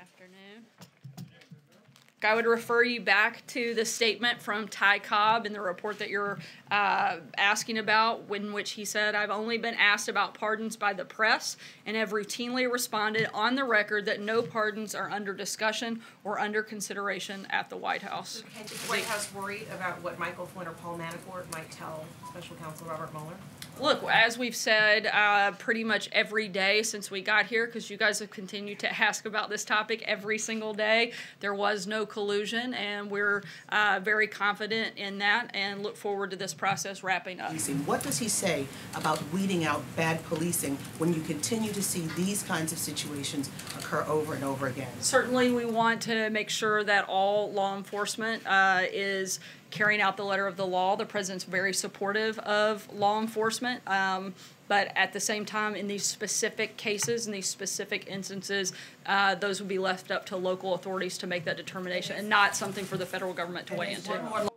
afternoon. I would refer you back to the statement from Cobb in the report that you're asking about, in which he said, "I've only been asked about pardons by the press and have routinely responded on the record that no pardons are under discussion or under consideration at the White House." Is the White House worried about what Michael Flynn or Paul Manafort might tell Special Counsel Robert Mueller? Look, as we've said pretty much every day since we got here, because you guys have continued to ask about this topic every single day, there was no collusion, and we're very confident in that and look forward to this process wrapping up. What does he say about weeding out bad policing when you continue to see these kinds of situations occur over and over again? Certainly, we want to make sure that all law enforcement is carrying out the letter of the law. The president's very supportive of law enforcement, but at the same time, in these specific cases, in these specific instances, those would be left up to local authorities to make that determination, and not something for the federal government to weigh into. Aware of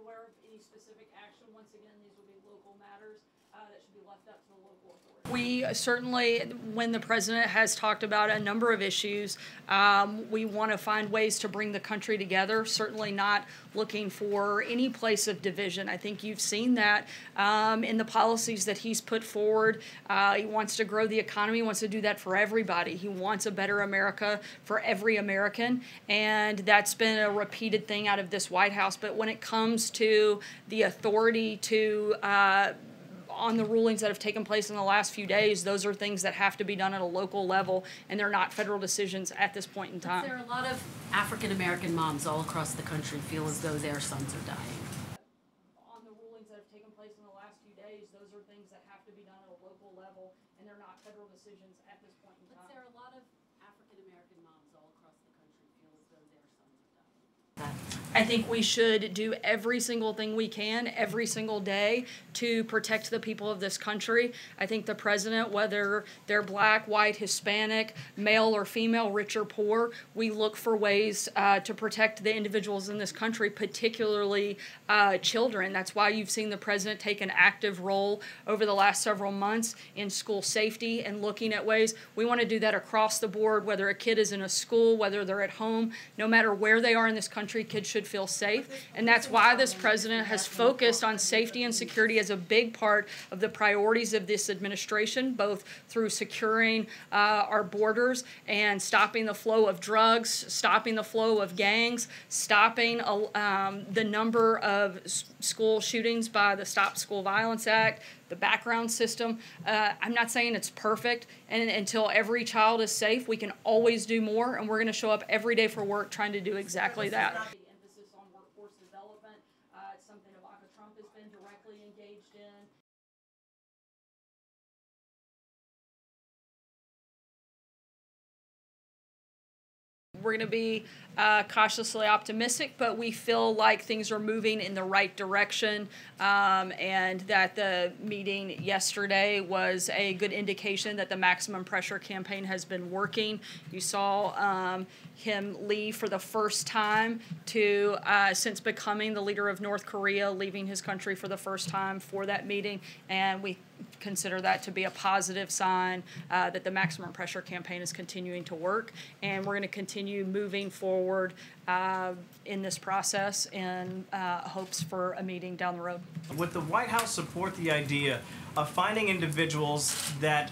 any specific action, once again, these will be local matters that should be left up to the local authorities. We certainly, when the president has talked about a number of issues, we want to find ways to bring the country together, certainly not looking for any place of division. I think you've seen that in the policies that he's put forward. He wants to grow the economy, he wants to do that for everybody. He wants a better America for every American, and that's been a repeated thing out of this White House. But when it comes to the authority to on the rulings that have taken place in the last few days, those are things that have to be done at a local level, and they're not federal decisions at this point in time. There are a lot of African-American moms all across the country feel as though their sons are dying. On the rulings that have taken place in the last few days, those are things that have to be done at a local level, and they're not federal decisions at this point in time. But there are a lot of African-American moms all across the country feel as though their sons are dying. I think we should do every single thing we can every single day to protect the people of this country. I think the president, whether they're black, white, Hispanic, male or female, rich or poor, we look for ways to protect the individuals in this country, particularly children. That's why you've seen the president take an active role over the last several months in school safety and looking at ways. We want to do that across the board, whether a kid is in a school, whether they're at home, no matter where they are in this country, kids should feel safe. And that's why this president has focused on safety and security as a big part of the priorities of this administration, both through securing our borders and stopping the flow of drugs, stopping the flow of gangs, stopping the number of school shootings by the Stop School Violence Act, the background system. I'm not saying it's perfect, and until every child is safe, we can always do more, and we're going to show up every day for work trying to do exactly that. It's something Trump has been directly engaged in. We're going to be cautiously optimistic, but we feel like things are moving in the right direction, and that the meeting yesterday was a good indication that the maximum pressure campaign has been working. You saw him leave for the first time since becoming the leader of North Korea, leaving his country for the first time for that meeting, and we consider that to be a positive sign that the maximum pressure campaign is continuing to work, and we're going to continue moving forward in this process in hopes for a meeting down the road. Would the White House support the idea of finding individuals that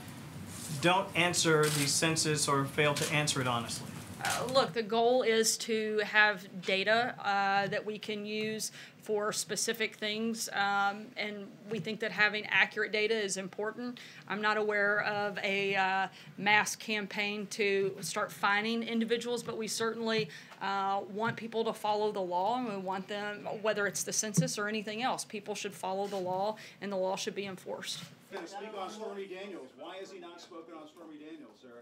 don't answer the census or fail to answer it honestly? Look, the goal is to have data that we can use for specific things, and we think that having accurate data is important. I'm not aware of a mass campaign to start finding individuals, but we certainly want people to follow the law, and we want them, whether it's the census or anything else, people should follow the law, and the law should be enforced. Speak on Stormy Daniels. Why has he not spoken on Stormy Daniels, Sarah?